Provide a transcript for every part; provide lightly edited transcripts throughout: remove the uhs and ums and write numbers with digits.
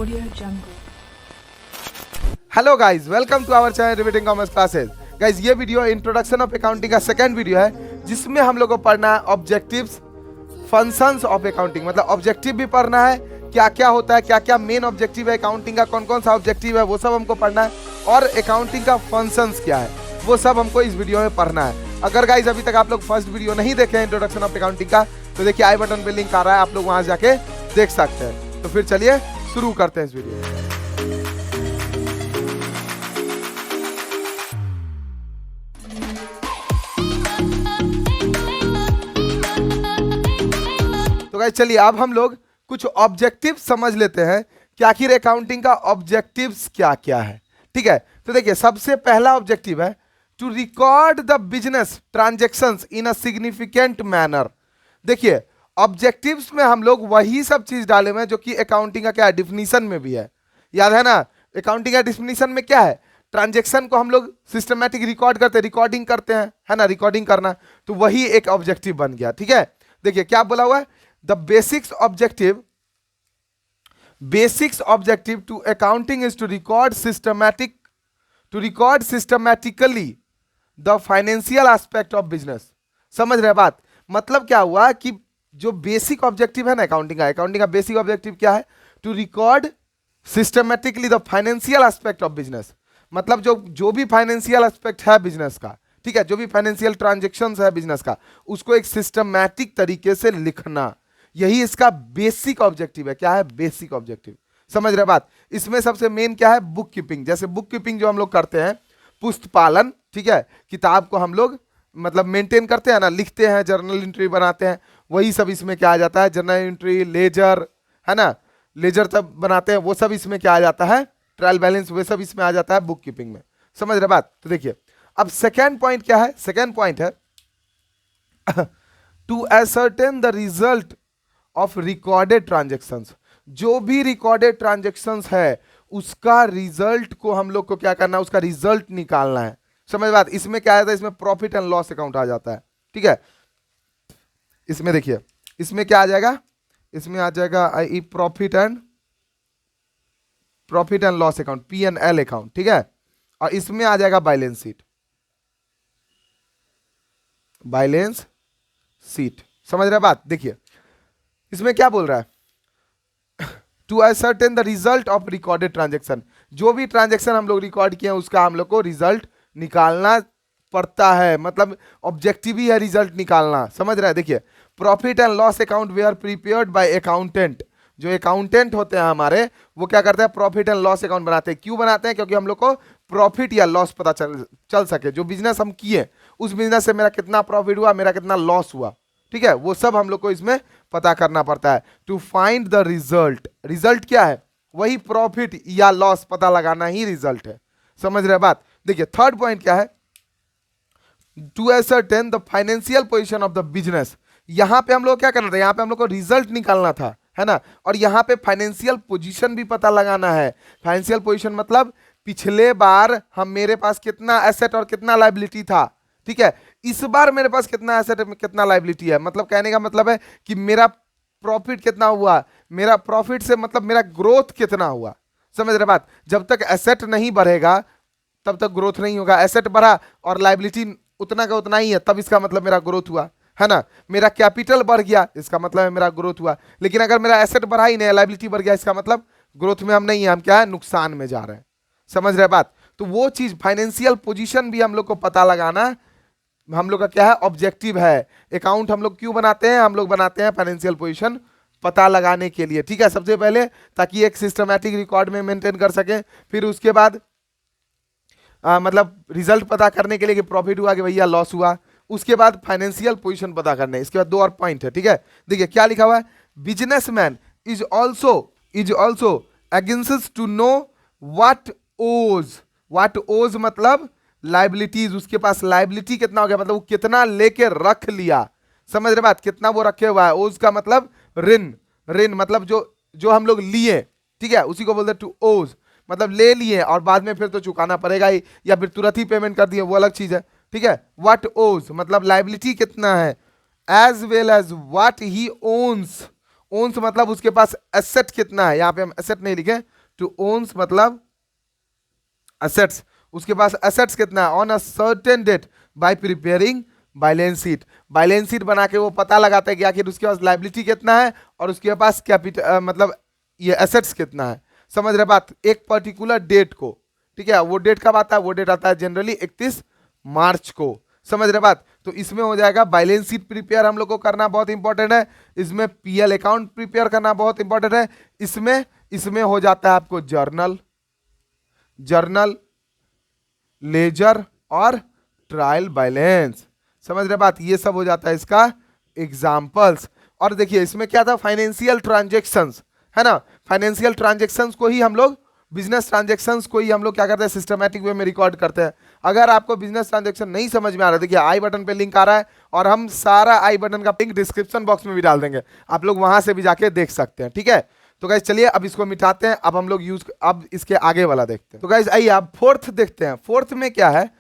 Audio Jungle. Hello guys, welcome to our channel riveting commerce classes. Guys, ये video introduction of accounting का second video है, जिसमें हम लोग को पढ़ना है ऑब्जेक्टिव्स, फंक्शंस ऑफ अकाउंटिंग। मतलब ऑब्जेक्टिव भी पढ़ना है, क्या क्या होता है, क्या क्या मेन ऑब्जेक्टिव है अकाउंटिंग का, कौन कौन सा ऑब्जेक्टिव है वो सब हमको पढ़ना है, और अकाउंटिंग का फंक्शंस क्या है वो सब हमको इस वीडियो में पढ़ना है। अगर गाइस अभी तक आप लोग फर्स्ट वीडियो नहीं देखे हैं इंट्रोडक्शन ऑफ अकाउंटिंग का, तो देखिए आई बटन पे लिंक आ रहा है, आप लोग वहां जाके देख सकते हैं। तो फिर चलिए शुरू करते हैं इस वीडियो। तो गाइस चलिए अब हम लोग कुछ ऑब्जेक्टिव समझ लेते हैं कि आखिर अकाउंटिंग का ऑब्जेक्टिव्स क्या क्या है। ठीक है, तो देखिए सबसे पहला ऑब्जेक्टिव है to record the business transactions in a significant manner. देखिए ऑब्जेक्टिव्स में हम लोग वही सब चीज डाले हुए हैं जो कि अकाउंटिंग का क्या है, डिफिनीशन में भी है। याद है ना, अकाउंटिंग का डिफिनीशन में क्या है, ट्रांजैक्शन को हम लोग सिस्टमैटिक रिकॉर्ड करते हैं, रिकॉर्डिंग करते हैं, है ना, रिकॉर्डिंग करना। तो वही एक ऑब्जेक्टिव बन गया। ठीक है, देखिए क्या बोला हुआ है, the basics objective to accounting is to record systematically the financial aspect of business। समझ रहे बात, मतलब क्या हुआ कि जो बेसिक ऑब्जेक्टिव है ना अकाउंटिंग का बेसिक ऑब्जेक्टिव क्या है, to record systematically the financial aspect of business. मतलब जो भी फाइनेंशियल एस्पेक्ट है बिजनेस का, ठीक है, जो भी फाइनेंशियल ट्रांजेक्शन्स है बिजनेस का, उसको एक सिस्टमैटिक तरीके से लिखना, यही इसका बेसिक ऑब्जेक्टिव है। क्या है, बेसिक ऑब्जेक्टिव। समझ रहे बात, इसमें सबसे मेन क्या है, बुक कीपिंग। जैसे बुक कीपिंग जो हम लोग करते हैं, पुस्तक पालन, ठीक है, किताब को हम लोग मतलब मेंटेन करते हैं ना, लिखते हैं, जर्नल एंट्री बनाते हैं, वही सब इसमें क्या आ जाता है, जर्नल एंट्री, लेजर, है ना, लेजर सब बनाते हैं, वो सब इसमें क्या आ जाता है, ट्रायल बैलेंस, वो सब इसमें आ जाता है बुक कीपिंग में। समझ रहे बात। तो देखिए अब सेकेंड पॉइंट क्या है, सेकेंड पॉइंट है to ascertain the result of recorded transactions. जो भी रिकॉर्डेड ट्रांजेक्शंस है उसका रिजल्ट को हम लोग को क्या करना है, उसका रिजल्ट निकालना है। समझ बात, इसमें क्या आता है, इसमें प्रॉफिट एंड लॉस अकाउंट आ जाता है। ठीक है, इसमें देखिए इसमें क्या आ जाएगा, इसमें आ जाएगा आई profit and loss account, P&L account. ठीक है, और इसमें आ जाएगा बैलेंस शीट। समझ रहे बात, देखिए इसमें क्या बोल रहा है, to ascertain the result of recorded transaction. जो भी ट्रांजेक्शन हम लोग रिकॉर्ड किए हैं उसका हम लोग को रिजल्ट निकालना पड़ता है, मतलब ऑब्जेक्टिव ही है रिजल्ट निकालना। समझ रहे हैं, देखिए profit and loss account they are prepared by accountant. जो अकाउंटेंट होते हैं हमारे, वो क्या करते हैं, प्रॉफिट एंड लॉस अकाउंट बनाते हैं। क्यों बनाते हैं, क्योंकि हम लोग को प्रॉफिट या लॉस पता चल सके। जो बिजनेस हम किए उस बिजनेस से मेरा कितना प्रॉफिट हुआ, मेरा कितना लॉस हुआ, ठीक है, वो सब हम लोग को इसमें पता करना पड़ता है। To find the result, result क्या है, वही प्रॉफिट या लॉस पता लगाना ही रिजल्ट है। समझ रहे बात। देखिए थर्ड पॉइंट क्या है, to ascertain the financial position of the business. यहां पे हम लोग क्या करना था, यहां पे हम लोग को रिजल्ट निकालना था, है ना, और यहां पे फाइनेंशियल पोजीशन भी पता लगाना है। फाइनेंशियल पोजीशन मतलब पिछले बार हम मेरे पास कितना एसेट और कितना लायबिलिटी था, ठीक है, इस बार मेरे पास कितना एसेट कितना लायबिलिटी है। मतलब कहने का मतलब है कि मेरा प्रॉफिट कितना हुआ, मेरा प्रॉफिट से मतलब मेरा ग्रोथ कितना हुआ। समझ रहे बात, जब तक एसेट नहीं बढ़ेगा तब तक ग्रोथ नहीं होगा। एसेट बढ़ा और लायबिलिटी उतना का उतना ही है, तब इसका मतलब मेरा ग्रोथ हुआ, है ना। मेरा कैपिटल बढ़ गया, इसका मतलब है मेरा ग्रोथ हुआ। लेकिन अगर मेरा एसेट बढ़ा ही नहीं, लायबिलिटी बढ़ गया, इसका मतलब ग्रोथ में हम नहीं है, हम क्या है, नुकसान में जा रहे हैं। समझ रहे बात, तो वो चीज फाइनेंशियल पोजीशन भी हम लोग को पता लगाना हम लोग का क्या है, ऑब्जेक्टिव है। अकाउंट हम लोग क्यों बनाते हैं, हम लोग बनाते हैं फाइनेंशियल पोजीशन पता लगाने के लिए। ठीक है, सबसे पहले ताकि एक सिस्टमैटिक रिकॉर्ड में मेंटेन कर सकें, फिर उसके बाद मतलब रिजल्ट पता करने के लिए कि प्रॉफिट हुआ कि भैया लॉस हुआ, उसके बाद फाइनेंशियल पोजीशन पता करने। इसके बाद दो और पॉइंट है। ठीक है, देखिए क्या लिखा हुआ है, businessman is also against to know what owes मतलब लाइबिलिटीज। उसके पास लाइबिलिटी कितना हो गया, मतलब वो कितना लेके रख लिया। समझ रहे बात, कितना वो रखे हुआ है। ओज का मतलब ऋण मतलब जो हम लोग लिए, ठीक है, उसी को बोलते हैं टू ओज, मतलब ले लिए और बाद में फिर तो चुकाना पड़ेगा ही, या फिर तुरंत ही पेमेंट कर दिए, वो अलग चीज है। ठीक है, व्हाट ओज मतलब लाइबिलिटी कितना है, as well as what he owns. Owns मतलब उसके पास एसेट कितना है, यहाँ पे हम एसेट नहीं लिखे, टू ओन्स मतलब असेट्स, उसके पास असेट्स कितना है on a certain date by preparing balance sheet. Balance sheet बना के वो पता लगाता है कि आखिर उसके पास लायबिलिटी कितना है और उसके पास कैपिटल मतलब ये एसेट्स कितना है। समझ रहे बात, एक पर्टिकुलर डेट को, ठीक है, वो डेट कब आता है, वो डेट आता है जनरली 31 मार्च को। समझ रहे बात, तो इसमें हो जाएगा बैलेंस शीट प्रिपेयर हम लोग को करना बहुत इंपॉर्टेंट है, इसमें पीएल अकाउंट प्रिपेयर करना बहुत इंपॉर्टेंट है, इसमें हो जाता है आपको जर्नल लेजर और ट्रायल बैलेंस। समझ रहे बात, ये सब हो जाता है इसका एग्जाम्पल्स। और देखिए इसमें क्या था, फाइनेंशियल ट्रांजेक्शंस है ना, फाइनेंशियल ट्रांजेक्शंस को ही हम लोग, बिजनेस ट्रांजेक्शंस को ही हम लोग क्या करते हैं, सिस्टमैटिक वे में रिकॉर्ड करते हैं। अगर आपको बिजनेस ट्रांजेक्शन नहीं समझ में आ रहा है, देखिए आई बटन पे लिंक आ रहा है और हम सारा आई बटन का लिंक डिस्क्रिप्शन बॉक्स में भी डाल देंगे, आप लोग वहां से भी जाके देख सकते हैं, ठीक है। तो गाइस चलिए अब इसको मिटाते हैं, अब हम लोग अब इसके आगे वाला देखते हैं। तो गाइस आइए अब फोर्थ देखते हैं। फोर्थ में क्या है,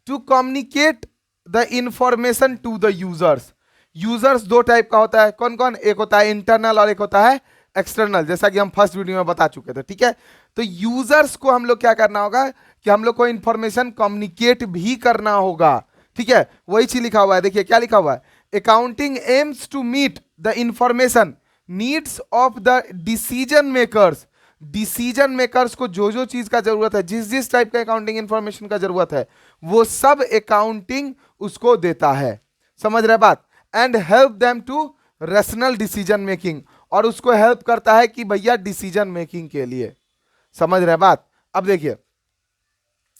to communicate the information to the users. Users दो टाइप का होता है, कौन कौन, एक होता है इंटरनल और एक होता है एक्सटर्नल, जैसा कि हम फर्स्ट वीडियो में बता चुके थे, ठीक है। तो यूजर्स को हम लोग क्या करना होगा कि हम लोग को इंफॉर्मेशन कम्युनिकेट भी करना होगा, ठीक है। वही चीज लिखा हुआ है, देखिए क्या लिखा हुआ है, accounting aims to meet the information needs of the decision makers. Decision makers को जो जो चीज का जरूरत है, जिस जिस टाइप का अकाउंटिंग इंफॉर्मेशन का जरूरत है, वो सब अकाउंटिंग उसको देता है। समझ रहे बात, and help them to rational decision making, और उसको हेल्प करता है कि भैया डिसीजन मेकिंग के लिए। समझ रहे बात, अब देखिए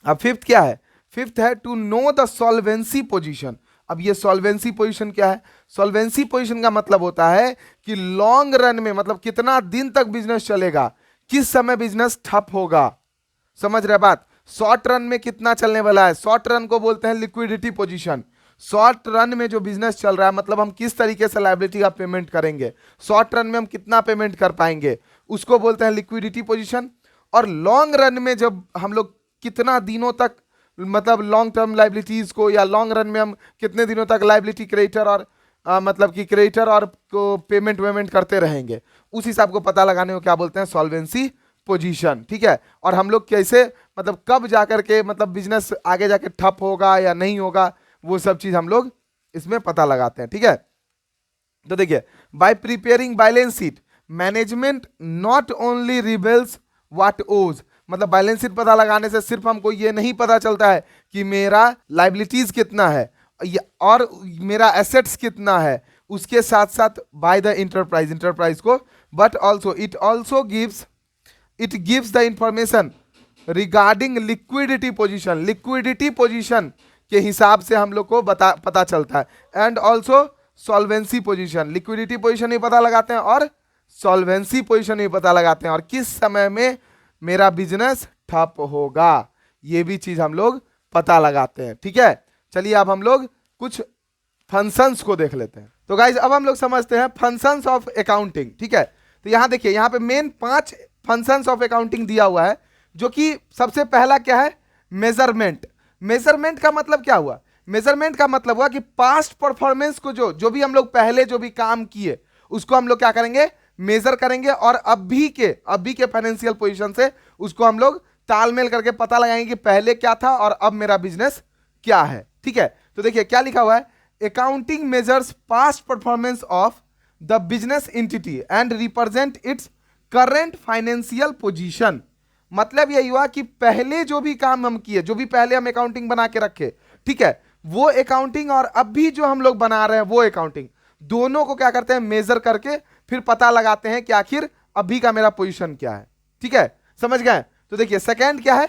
अब फिफ्थ क्या है, फिफ्थ है to know the solvency position. अब ये सॉल्वेंसी पोजीशन क्या है, सॉल्वेंसी पोजीशन का मतलब होता है कि लॉन्ग रन में, मतलब कितना दिन तक बिजनेस चलेगा, किस समय बिजनेस ठप होगा। समझ रहे बात, शॉर्ट रन में कितना चलने वाला है, शॉर्ट रन को बोलते हैं लिक्विडिटी पोजीशन। शॉर्ट रन में जो बिजनेस चल रहा है, मतलब हम किस तरीके से लायबिलिटी का पेमेंट करेंगे, शॉर्ट रन में हम कितना पेमेंट कर पाएंगे, उसको बोलते हैं लिक्विडिटी पोजीशन। और लॉन्ग रन में जब हम लोग कितना दिनों तक, मतलब लॉन्ग टर्म लाइबिलिटीज को, या लॉन्ग रन में हम कितने दिनों तक लाइबिलिटी क्रेडिटर और मतलब कि क्रेडिटर और को पेमेंट वेमेंट करते रहेंगे, उस हिसाब को पता लगाने को क्या बोलते हैं, सॉल्वेंसी पोजीशन, ठीक है। और हम लोग कैसे, मतलब कब जाकर के, मतलब बिजनेस आगे जाके ठप होगा या नहीं होगा, वो सब चीज हम लोग इसमें पता लगाते हैं, ठीक है। तो देखिए, bye preparing balance sheet management not only reveals what owes, मतलब बैलेंस शीट पता लगाने से सिर्फ हमको ये नहीं पता चलता है कि मेरा लाइबिलिटीज कितना है और मेरा एसेट्स कितना है, उसके साथ साथ बाय द इंटरप्राइज को, but also it gives the information regarding liquidity position. Liquidity position के हिसाब से हम लोग को पता चलता है, and also solvency position. Liquidity position नहीं पता लगाते हैं और सॉल्वेंसी पोजीशन नहीं पता लगाते हैं, और किस समय में मेरा बिजनेस ठप होगा, ये भी चीज हम लोग पता लगाते हैं, ठीक है। चलिए अब हम लोग कुछ फंक्शंस को देख लेते हैं। तो गाइज अब हम लोग समझते हैं फंक्शंस ऑफ अकाउंटिंग, ठीक है। तो यहां देखिए, यहां पे मेन 5 फंक्शंस ऑफ अकाउंटिंग दिया हुआ है, जो कि सबसे पहला क्या है, मेजरमेंट। मेजरमेंट का मतलब क्या हुआ, मेजरमेंट का मतलब हुआ कि पास्ट परफॉर्मेंस को, जो भी हम लोग पहले जो भी काम किए उसको हम लोग क्या करेंगे, मेजर करेंगे, और अभी के फाइनेंशियल पोजीशन से उसको हम लोग तालमेल करके पता लगाएंगे कि पहले क्या था और अब मेरा बिजनेस क्या है, ठीक है। तो देखिए क्या लिखा हुआ है, accounting measures past performance of the business entity and represent its current financial position. मतलब यही हुआ कि पहले जो भी काम हम किए, जो भी पहले हम अकाउंटिंग बना के रखे, ठीक है, वो अकाउंटिंग और अभी जो हम लोग बना रहे हैं वो अकाउंटिंग, दोनों को क्या करते हैं, मेजर करके फिर पता लगाते हैं कि आखिर अभी का मेरा पोजीशन क्या है, ठीक है, समझ गए। तो देखिए सेकंड क्या है,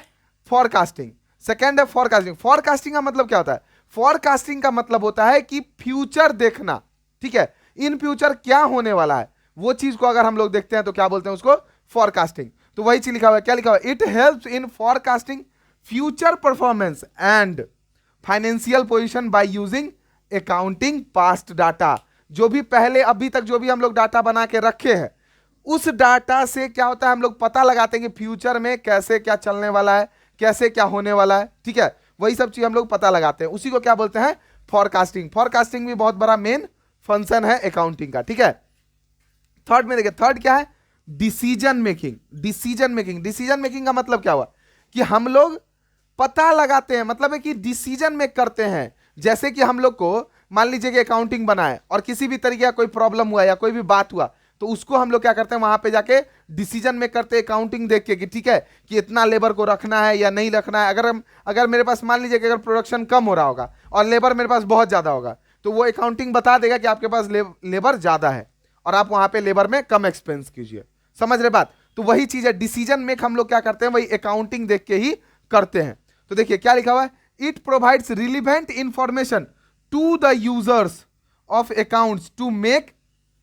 फॉरकास्टिंग। सेकंड है फॉरकास्टिंग। फॉरकास्टिंग का मतलब क्या होता है, फॉरकास्टिंग का मतलब होता है कि फ्यूचर देखना, ठीक है, इन फ्यूचर क्या होने वाला है, वो चीज को अगर हम लोग देखते हैं तो क्या बोलते हैं उसको, फॉरकास्टिंग। तो वही चीज लिखा हुआ है, क्या लिखा हुआ है, it helps in forecasting future performance and financial position by using accounting past data. जो भी पहले अभी तक जो भी हम लोग डाटा बना के रखे हैं, उस डाटा से क्या होता है, हम लोग पता लगाते हैं कि फ्यूचर में कैसे क्या चलने वाला है, कैसे क्या होने वाला है, ठीक है, वही सब चीज हम लोग पता लगाते हैं, उसी को क्या बोलते हैं, फॉरकास्टिंग। फॉरकास्टिंग भी बहुत बड़ा मेन फंक्शन है अकाउंटिंग का, ठीक है। थर्ड में देखिए, थर्ड क्या है, डिसीजन मेकिंग। डिसीजन मेकिंग का मतलब क्या हुआ कि हम लोग पता लगाते हैं, मतलब है कि डिसीजन मेक करते हैं। जैसे कि हम लोग को मान लीजिए कि अकाउंटिंग बनाए और किसी भी तरीके का कोई प्रॉब्लम हुआ या कोई भी बात हुआ, तो उसको हम लोग क्या करते हैं, वहां पे जाके डिसीजन मेक करते हैं अकाउंटिंग देख के कि ठीक है कि इतना लेबर को रखना है या नहीं रखना है। अगर मेरे पास मान लीजिए कि अगर प्रोडक्शन कम हो रहा होगा और लेबर मेरे पास बहुत ज्यादा होगा, तो वो अकाउंटिंग बता देगा कि आपके पास लेबर ज्यादा है और आप वहां पे लेबर में कम एक्सपेंस कीजिए। समझ रहे बात? तो वही चीज है, डिसीजन मेक हम लोग क्या करते हैं, वही अकाउंटिंग देख के ही करते हैं। तो देखिए क्या लिखा हुआ है, it provides relevant information to the users of accounts to make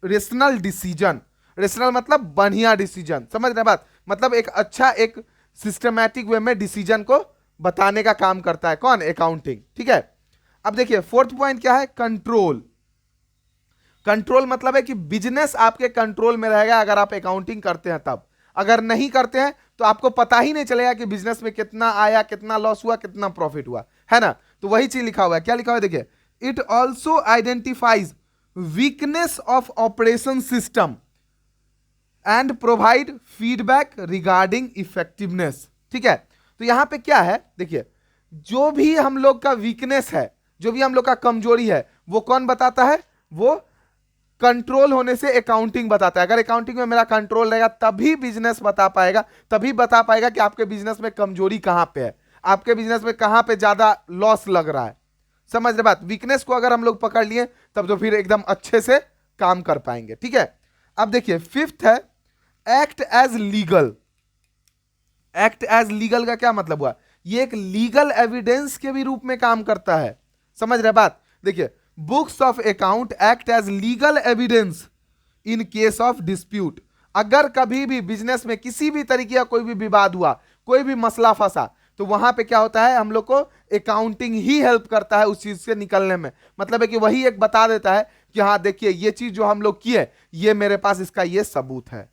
rational decision. Rational मतलब बढ़िया डिसीजन, समझ रहे बात? मतलब एक अच्छा, एक सिस्टमैटिक वे में डिसीजन को बताने का काम करता है कौन? अकाउंटिंग। ठीक है, अब देखिए फोर्थ पॉइंट क्या है, कंट्रोल। कंट्रोल मतलब है कि बिजनेस आपके कंट्रोल में रहेगा अगर आप अकाउंटिंग करते हैं तब। अगर नहीं करते हैं तो आपको पता ही नहीं चलेगा कि बिजनेस में कितना आया, कितना लॉस हुआ, कितना प्रॉफिट हुआ, है ना? तो वही चीज लिखा हुआ है। क्या लिखा हुआ है देखिए, it also identifies weakness of operation system and provide feedback regarding effectiveness. ठीक है, तो यहां पे क्या है देखिए, जो भी हम लोग का वीकनेस है, जो भी हम लोग का कमजोरी है, वो कौन बताता है? वो कंट्रोल होने से अकाउंटिंग बताता है। अगर अकाउंटिंग में मेरा कंट्रोल रहेगा तभी बिजनेस बता पाएगा, तभी बता पाएगा कि आपके बिजनेस में कमजोरी कहां पे है, आपके बिजनेस में कहां पे ज्यादा लॉस लग रहा है। समझ रहे बात? वीकनेस को अगर हम लोग पकड़ लिए तब तो फिर एकदम अच्छे से काम कर पाएंगे। ठीक है, अब देखिए फिफ्थ है, act as legal. Act as legal का क्या मतलब हुआ? ये एक लीगल एविडेंस के भी रूप में काम करता है। समझ रहे बात? देखिए, books of account act as legal evidence in case of dispute. अगर कभी भी बिजनेस में किसी भी तरीके का कोई भी विवाद हुआ, कोई भी मसला फंसा, तो वहां पे क्या होता है, हम लोग को अकाउंटिंग ही हेल्प करता है उस चीज से निकलने में। मतलब है कि वही एक बता देता है कि हाँ देखिए ये चीज जो हम लोग किए, ये मेरे पास इसका ये सबूत है।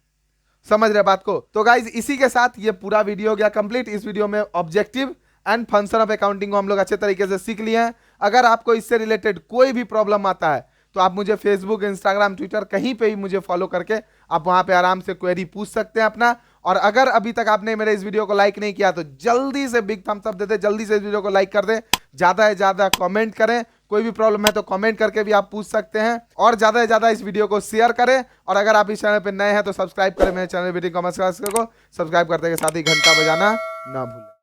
समझ रहे बात को? तो गाइज इसी के साथ ये पूरा वीडियो हो गया कंप्लीट। इस वीडियो में objective and function of accounting को हम लोग अच्छे तरीके से सीख लिए हैं। अगर आपको इससे रिलेटेड कोई भी प्रॉब्लम आता है तो आप मुझे फेसबुक, इंस्टाग्राम, ट्विटर कहीं पे भी मुझे फॉलो करके आप वहां पे आराम से क्वेरी पूछ सकते हैं अपना। और अगर अभी तक आपने मेरे इस वीडियो को लाइक नहीं किया तो जल्दी से बिग थम्स अप दे दे, जल्दी से इस वीडियो को लाइक कर दें, ज्यादा से ज्यादा कमेंट करें। कोई भी प्रॉब्लम है तो कमेंट करके भी आप पूछ सकते हैं, और ज्यादा से ज्यादा इस वीडियो को शेयर करें। और अगर आप इस चैनल पर नए हैं तो सब्सक्राइब करें मेरे चैनल वीडियो कॉमर्स क्लास को। सब्सक्राइब करते के साथ ही घंटा बजाना ना भूलें।